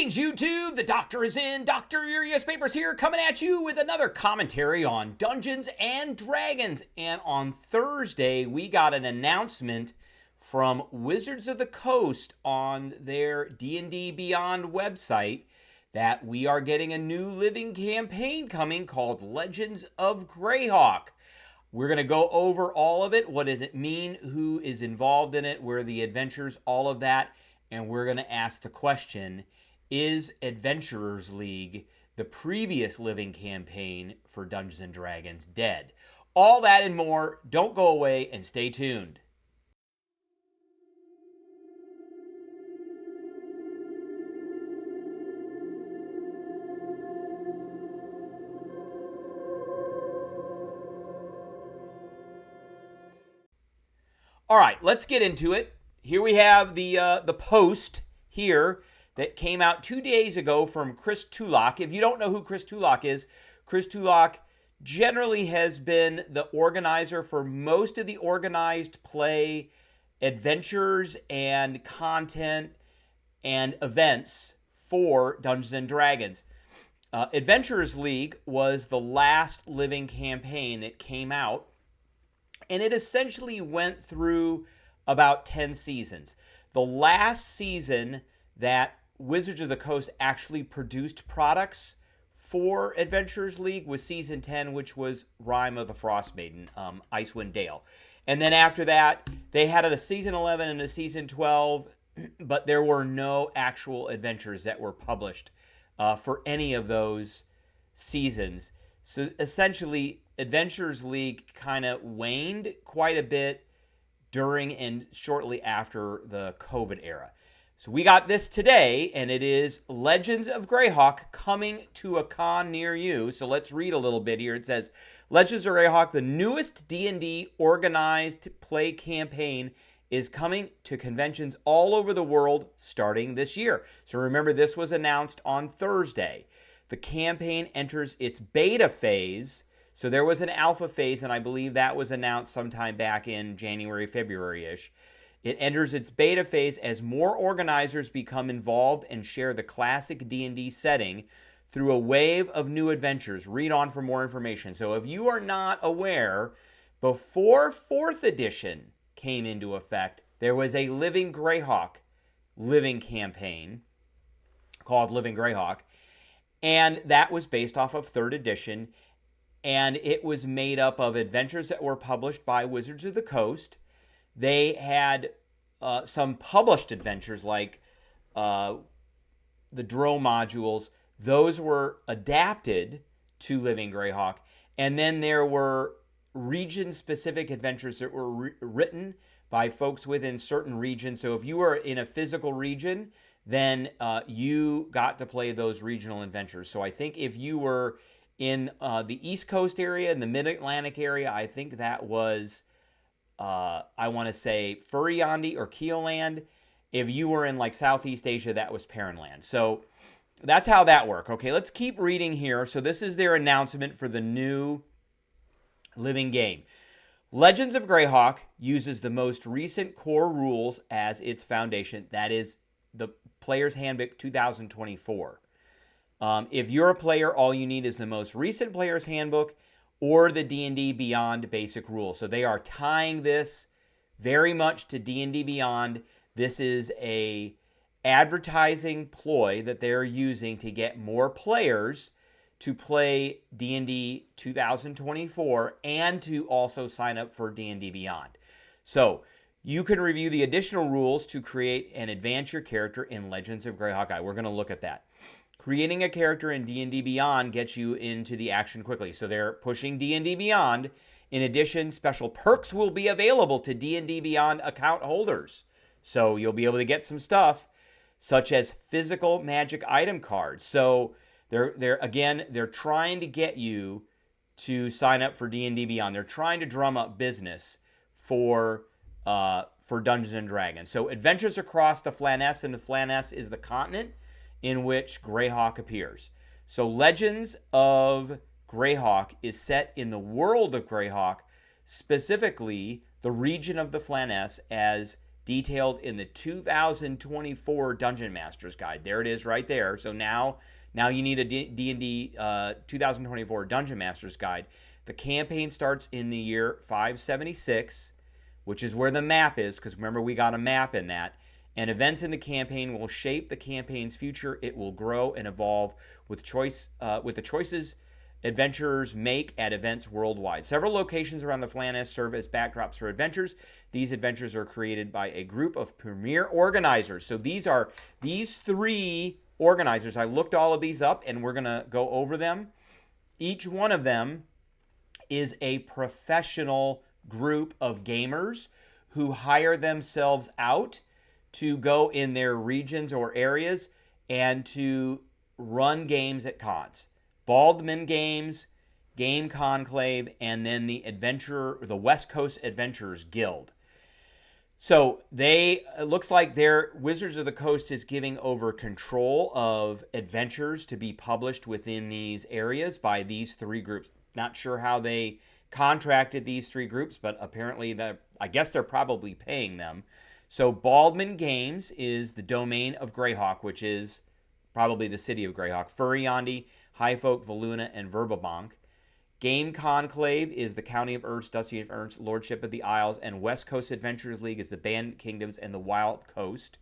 Greetings, YouTube! The Doctor is in. Dr. Urias Papers here, coming at you with another commentary on Dungeons and Dragons. And on Thursday, we got an announcement from Wizards of the Coast on their D&D Beyond website that we are getting a new living campaign coming called Legends of Greyhawk. We're going to go over all of it. What does it mean? Who is involved in it? Where are the adventures? All of that. And we're going to ask the question, is Adventurers League, the previous living campaign for Dungeons and Dragons, dead? All that and more. Don't go away and stay tuned. All right, let's get into it. Here we have the post here that came out 2 days ago from Chris Tulloch. If you don't know who Chris Tulloch is, Chris Tulloch generally has been the organizer for most of the organized play adventures and content and events for Dungeons and Dragons. Adventurers League was the last living campaign that came out, and it essentially went through about 10 seasons. The last season that Wizards of the Coast actually produced products for Adventurers League was season 10, which was Rime of the Frost Maiden, Icewind Dale. And then after that, they had a season 11 and a season 12, but there were no actual adventures that were published for any of those seasons. So essentially, Adventurers League kind of waned quite a bit during and shortly after the COVID era. So we got this today, and it is Legends of Greyhawk coming to a con near you. So let's read a little bit here. It says, Legends of Greyhawk, the newest D&D organized play campaign, is coming to conventions all over the world starting this year. So remember, this was announced on Thursday. The campaign enters its beta phase. So there was an alpha phase, and I believe that was announced sometime back in January, February-ish. It enters its beta phase as more organizers become involved and share the classic D&D setting through a wave of new adventures. Read on for more information. So if you are not aware, before 4th edition came into effect, there was a Living Greyhawk living campaign called Living Greyhawk, and that was based off of 3rd edition. And it was made up of adventures that were published by Wizards of the Coast. They had some published adventures like the Drow modules. Those were adapted to Living Greyhawk. And then there were region-specific adventures that were written by folks within certain regions. So if you were in a physical region, then you got to play those regional adventures. So I think if you were in the East Coast area, in the Mid-Atlantic area, I think that was, I want to say, Furryandi or Keoland. If you were in like Southeast Asia, that was Perrinland. So that's how that worked. Okay, let's keep reading here. So this is their announcement for the new living game. Legends of Greyhawk uses the most recent core rules as its foundation. That is the Player's Handbook 2024. If you're a player, all you need is the most recent Player's Handbook or the D&D Beyond basic rules. So they are tying this very much to D&D Beyond. This is a advertising ploy that they're using to get more players to play D&D 2024 and to also sign up for D&D Beyond. So you can review the additional rules to create and advance your character in Legends of Greyhawk. We're going to look at that. Creating a character in D&D Beyond gets you into the action quickly. So they're pushing D&D Beyond. In addition, special perks will be available to D&D Beyond account holders. So you'll be able to get some stuff such as physical magic item cards. So they're trying to get you to sign up for D&D Beyond. They're trying to drum up business for Dungeons and Dragons. So adventures across the Flaness, and the Flaness is the continent in which Greyhawk appears. So Legends of Greyhawk is set in the world of Greyhawk, specifically the region of the Flaness, as detailed in the 2024 Dungeon Master's Guide. There it is right there. So now you need a D&D 2024 Dungeon Master's Guide. The campaign starts in the year 576, which is where the map is, because remember we got a map in that. And events in the campaign will shape the campaign's future. It will grow and evolve with the choices adventurers make at events worldwide. Several locations around the Flannis serve as backdrops for adventures. These adventures are created by a group of premier organizers. So these three organizers. I looked all of these up, and we're going to go over them. Each one of them is a professional group of gamers who hire themselves out to go in their regions or areas and to run games at cons. Baldman Games, Game Conclave, and then the West Coast Adventurers Guild. So it looks like their Wizards of the Coast is giving over control of adventures to be published within these areas by these three groups. Not sure how they contracted these three groups, but apparently I guess they're probably paying them. So Baldman Games is the domain of Greyhawk, which is probably the city of Greyhawk. Furiandi, Highfolk, Valuna, and Verbabank. Game Conclave is the County of Ernst, Duchy of Ernst, Lordship of the Isles, and West Coast Adventurers League is the Band Kingdoms and the Wild Coast.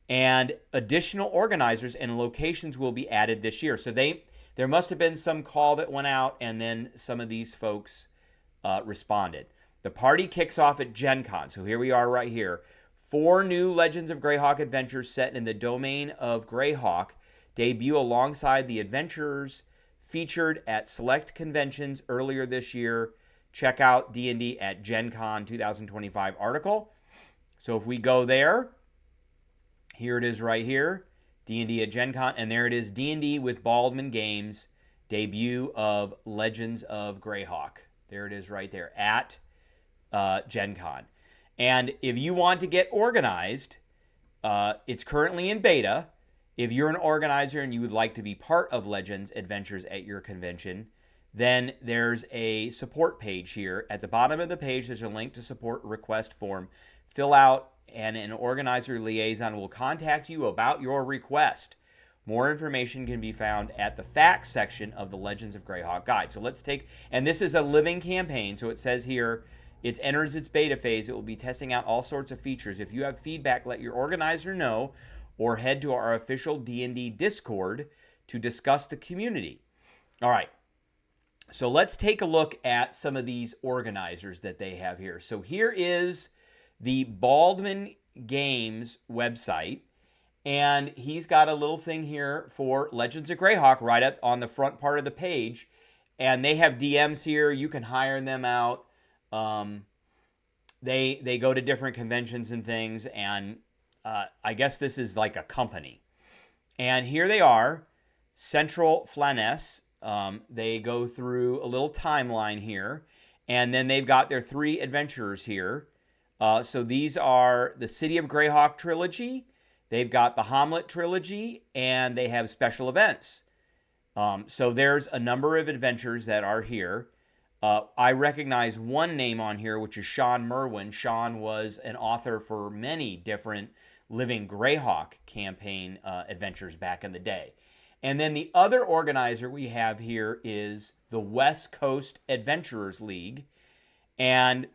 And additional organizers and locations will be added this year. So there must have been some call that went out, and then some of these folks responded. The party kicks off at Gen Con. So here we are right here. 4 new Legends of Greyhawk adventures set in the domain of Greyhawk debut alongside the adventurers featured at select conventions earlier this year. Check out D&D at Gen Con 2025 article. So if we go there, here it is right here, D&D at Gen Con, and there it is, D&D with Baldman Games, debut of Legends of Greyhawk. There it is right there at Gen Con. And if you want to get organized, it's currently in beta. If you're an organizer and you would like to be part of Legends Adventures at your convention, then there's a support page here. At the bottom of the page, there's a link to support request form. Fill out, and an organizer liaison will contact you about your request. More information can be found at the facts section of the Legends of Greyhawk guide. So let's take, and this is a living campaign, so it says here, it enters its beta phase. It will be testing out all sorts of features. If you have feedback, let your organizer know, or head to our official D&D Discord to discuss the community. All right, so let's take a look at some of these organizers that they have here. So here is the Baldman Games website, and he's got a little thing here for Legends of Greyhawk right up on the front part of the page, and they have DMs here. You can hire them out. They go to different conventions and things, and I guess this is like a company. And here they are, Central Flannis. They go through a little timeline here, and then they've got their 3 adventurers here. So these are the City of Greyhawk trilogy. They've got the Hamlet trilogy, and they have special events. So there's a number of adventures that are here. I recognize one name on here, which is Sean Merwin. Sean was an author for many different Living Greyhawk campaign adventures back in the day. And then the other organizer we have here is the West Coast Adventurers League. And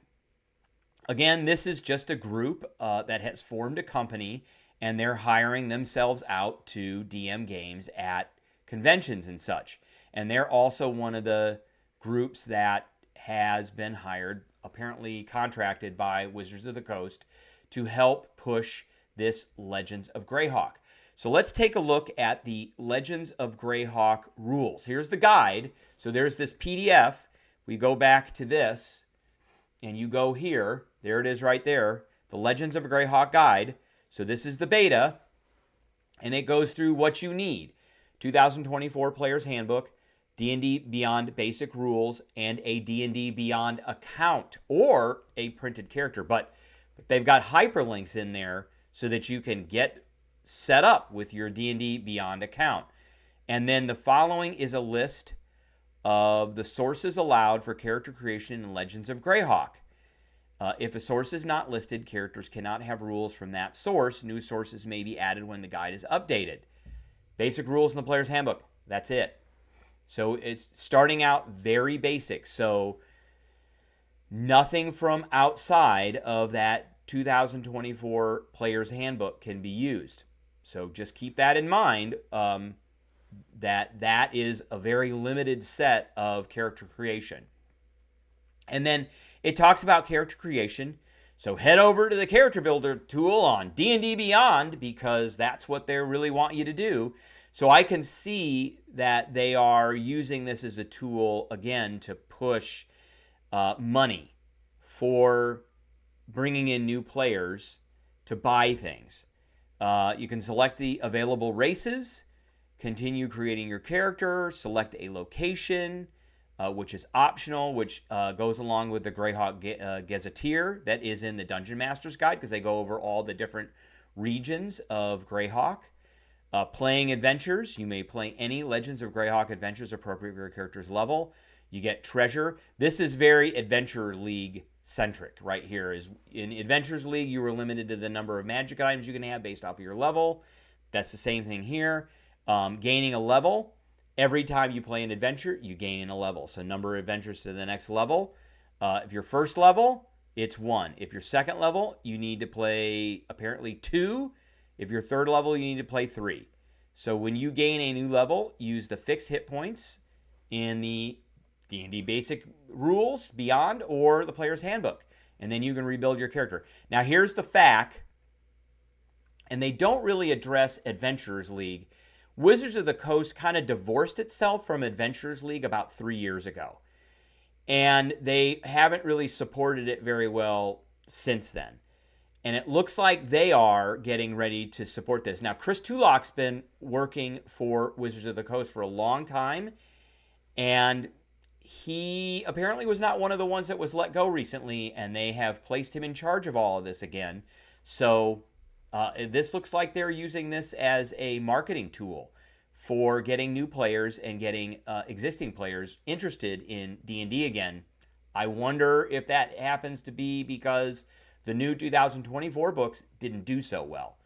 again, this is just a group that has formed a company, and they're hiring themselves out to DM games at conventions and such. And they're also one of the groups that has been hired, apparently contracted by Wizards of the Coast, to help push this Legends of Greyhawk. So let's take a look at the Legends of Greyhawk rules. Here's the guide. So there's this PDF. We go back to this, and you go here. There it is right there, the Legends of Greyhawk guide. So this is the beta, and it goes through what you need. 2024 Player's Handbook, D&D Beyond Basic Rules, and a D&D Beyond account or a printed character. But they've got hyperlinks in there so that you can get set up with your D&D Beyond account. And then the following is a list of the sources allowed for character creation in Legends of Greyhawk. If a source is not listed, characters cannot have rules from that source. New sources may be added when the guide is updated. Basic rules in the player's handbook. That's it. So it's starting out very basic. So nothing from outside of that 2024 player's handbook can be used. So just keep that in mind, that is a very limited set of character creation. And then it talks about character creation. So head over to the character builder tool on D&D Beyond, because that's what they really want you to do. So I can see that they are using this as a tool, again, to push money for bringing in new players to buy things. You can select the available races, continue creating your character, select a location, which is optional, which goes along with the Greyhawk Gazetteer that is in the Dungeon Master's Guide, because they go over all the different regions of Greyhawk. Playing adventures, you may play any Legends of Greyhawk adventures appropriate for your character's level. You get treasure. This is very Adventure League centric right here. Is in Adventures League, you were limited to the number of magic items you can have based off of your level. That's the same thing here. Gaining a level. Every time you play an adventure, you gain a level. So number of adventures to the next level. If you're first level, it's 1. If you're second level, you need to play apparently 2. If you're third level, you need to play 3. So when you gain a new level, use the fixed hit points in the D&D Basic Rules Beyond or the Player's Handbook. And then you can rebuild your character. Now here's the fact, and they don't really address Adventurers League. Wizards of the Coast kind of divorced itself from Adventurers League about 3 years ago. And they haven't really supported it very well since then. And it looks like they are getting ready to support this. Now, Chris Tulloch's been working for Wizards of the Coast for a long time. And he apparently was not one of the ones that was let go recently. And they have placed him in charge of all of this again. So this looks like they're using this as a marketing tool for getting new players and getting existing players interested in D&D again. I wonder if that happens to be because the new 2024 books didn't do so well.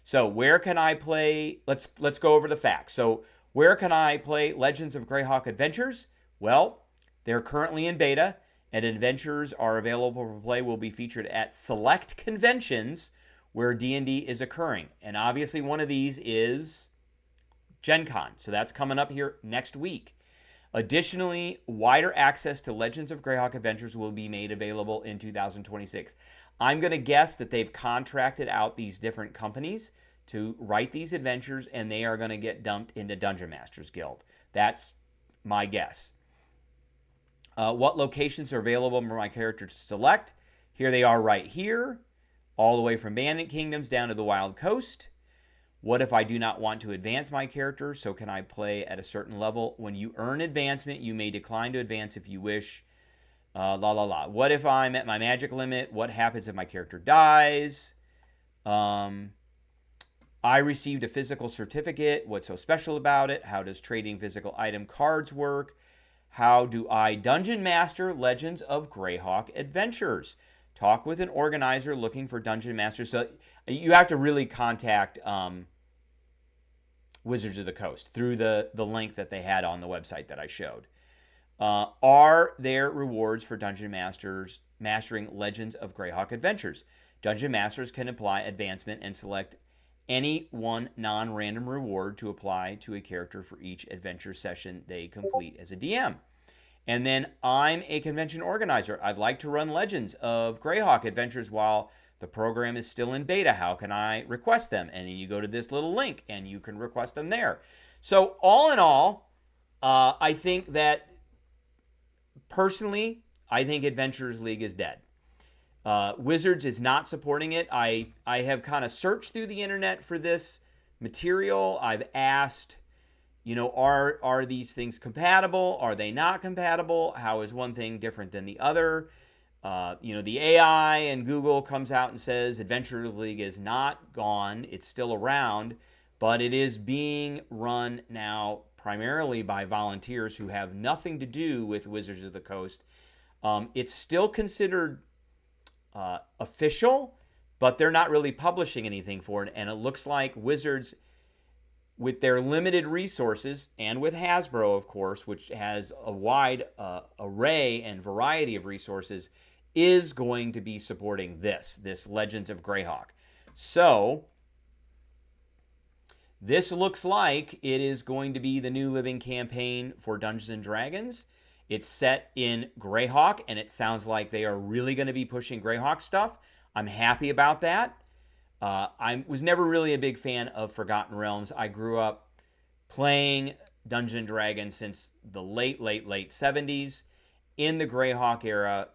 So where can I play? Let's go over the facts. So where can I play Legends of Greyhawk Adventures? Well, they're currently in beta, and adventures are available for play will be featured at select conventions where D&D is occurring. And obviously one of these is Gen Con. So that's coming up here next week. Additionally, wider access to Legends of Greyhawk Adventures will be made available in 2026. I'm going to guess that they've contracted out these different companies to write these adventures, and they are going to get dumped into Dungeon Masters Guild. That's my guess. What locations are available for my character to select? Here they are right here, all the way from Bandit Kingdoms down to the Wild Coast. What if I do not want to advance my character? So can I play at a certain level? When you earn advancement, you may decline to advance if you wish. What if I'm at my magic limit? What happens if my character dies? I received a physical certificate. What's so special about it? How does trading physical item cards work? How do I Dungeon Master Legends of Greyhawk Adventures? Talk with an organizer looking for Dungeon Masters. So you have to really contact Wizards of the Coast through the link that they had on the website that I showed. Are there rewards for Dungeon Masters mastering Legends of Greyhawk Adventures? Dungeon Masters can apply advancement and select any one non-random reward to apply to a character for each adventure session they complete as a DM. And then I'm a convention organizer. I'd like to run Legends of Greyhawk Adventures while the program is still in beta. How can I request them? And then you go to this little link and you can request them there. So all in all, I think that personally, I think Adventurers League is dead. Wizards is not supporting it. I have kind of searched through the internet for this material. I've asked, are these things compatible? Are they not compatible? How is one thing different than the other? The AI and Google comes out and says Adventurers League is not gone. It's still around, but it is being run now primarily by volunteers who have nothing to do with Wizards of the Coast. It's still considered official, but they're not really publishing anything for it. And it looks like Wizards, with their limited resources, and with Hasbro, of course, which has a wide array and variety of resources, is going to be supporting this Legends of Greyhawk. So this looks like it is going to be the new living campaign for Dungeons and Dragons. It's set in Greyhawk, and it sounds like they are really going to be pushing Greyhawk stuff. I'm happy about that. I was never really a big fan of Forgotten Realms. I grew up playing Dungeons and Dragons since the late 70s. In the Greyhawk era,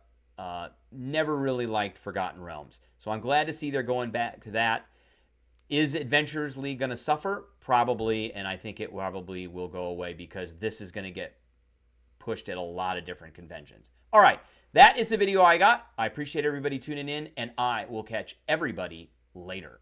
never really liked Forgotten Realms. So I'm glad to see they're going back to that. Is Adventurers League going to suffer? Probably, and I think it probably will go away because this is going to get pushed at a lot of different conventions. All right, that is the video I got. I appreciate everybody tuning in, and I will catch everybody later.